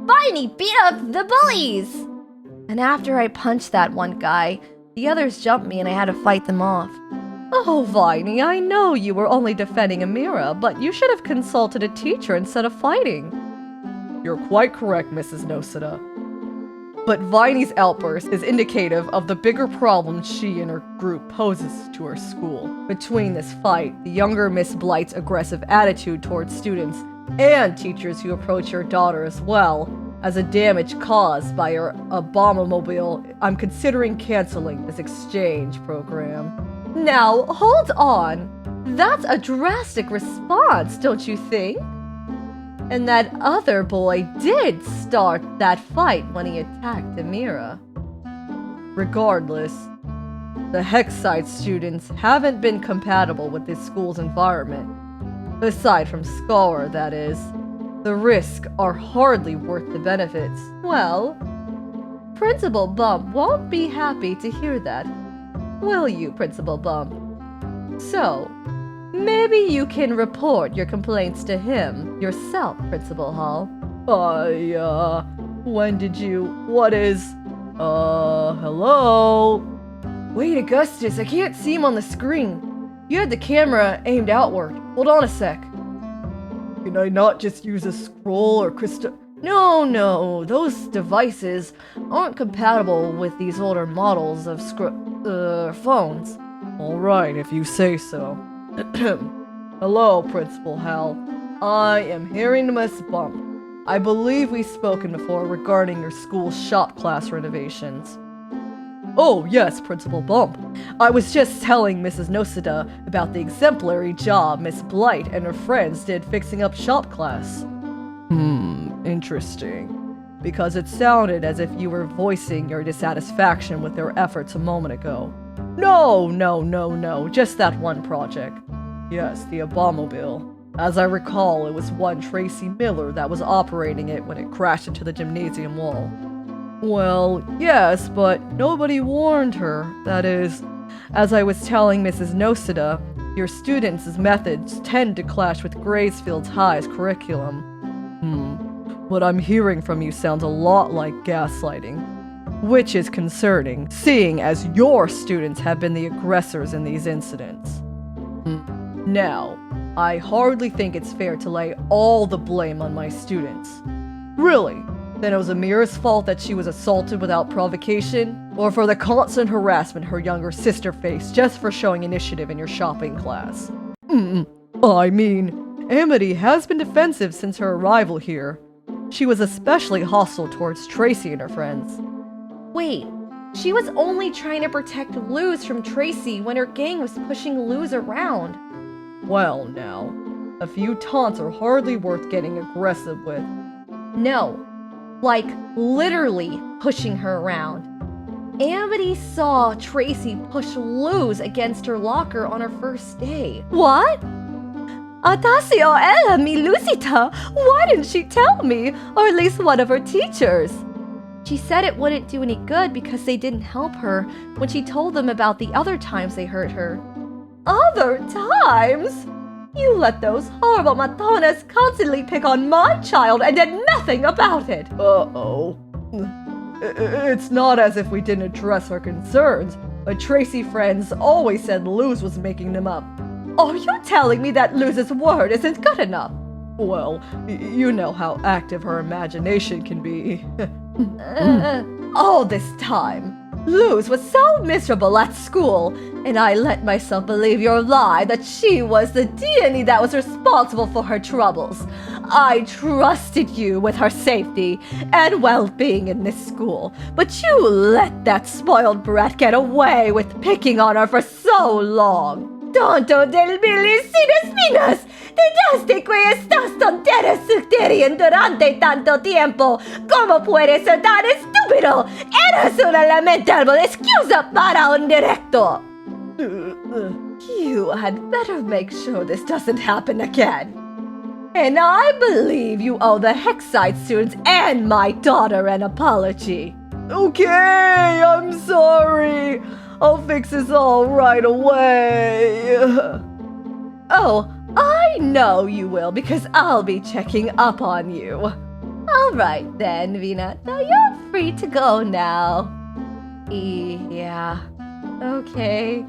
Viney beat up the bullies! And after I punched that one guy, the others jumped me and I had to fight them off. Oh, Viney, I know you were only defending Amira, but you should have consulted a teacher instead of fighting. You're quite correct, Mrs. Nosida. But Viney's outburst is indicative of the bigger problem she and her group poses to her school. Between this fight, the younger Miss Blight's aggressive attitude towards students and teachers who approach your daughter as well as a damage caused by her abominable, I'm considering canceling this exchange program. Now, hold on. That's a drastic response, don't you think? And that other boy did start that fight when he attacked Amira. Regardless, the Hexside students haven't been compatible with this school's environment. Aside from Scholar, that is. The risks are hardly worth the benefits. Well, Principal Bump won't be happy to hear that. Will you, Principal Bump? So, maybe you can report your complaints to him yourself, Principal Hall. Hello? Wait, Augustus, I can't see him on the screen. You had the camera aimed outward. Hold on a sec. Can I not just use a scroll or crystal? No, those devices aren't compatible with these older models of phones. Alright, if you say so. Hello, Principal Hal. I am Harry-Nimus Bump. I believe we've spoken before regarding your school's shop class renovations. Oh, yes, Principal Bump. I was just telling Mrs. Nosida about the exemplary job Miss Blight and her friends did fixing up shop class. Interesting. Because it sounded as if you were voicing your dissatisfaction with their efforts a moment ago. No, just that one project. Yes, the Abomobile. As I recall, it was one Tracy Miller that was operating it when it crashed into the gymnasium wall. Well, yes, but nobody warned her. That is, as I was telling Mrs. Nosida, your students' methods tend to clash with Gravesfield's High's curriculum. What I'm hearing from you sounds a lot like gaslighting, which is concerning, seeing as your students have been the aggressors in these incidents. Now, I hardly think it's fair to lay all the blame on my students. Really? Then it was Amira's fault that she was assaulted without provocation? Or for the constant harassment her younger sister faced just for showing initiative in your shopping class? I mean, Amity has been defensive since her arrival here. She was especially hostile towards Tracy and her friends. Wait, she was only trying to protect Luz from Tracy when her gang was pushing Luz around. Well, now, a few taunts are hardly worth getting aggressive with. No. Like, literally pushing her around. Amity saw Tracy push Luz against her locker on her first day. What? Atasio ella mi Lucita! Why didn't she tell me? Or at least one of her teachers? She said it wouldn't do any good because they didn't help her when she told them about the other times they hurt her. Other times? You let those horrible matonas constantly pick on my child and did nothing about it! Uh-oh. It's not as if we didn't address her concerns, but Tracy friends always said Luz was making them up. Are you telling me that Luz's word isn't good enough? Well, you know how active her imagination can be. All this time, Luz was so miserable at school, and I let myself believe your lie that she was the deity that was responsible for her troubles. I trusted you with her safety and well-being in this school, but you let that spoiled brat get away with picking on her for so long. Tonto del Bilicinas, te daste que estas tonteras sucederían durante tanto tiempo. ¿Cómo puedes ser tan estúpido? Eres una lamentable excusa para un director. You had better make sure this doesn't happen again. And I believe you owe the Hexside students and my daughter an apology. Okay, I'm sorry. I'll fix this all right away. Oh, I know you will, because I'll be checking up on you. All right then, Vina. Now you're free to go now. Yeah. Okay.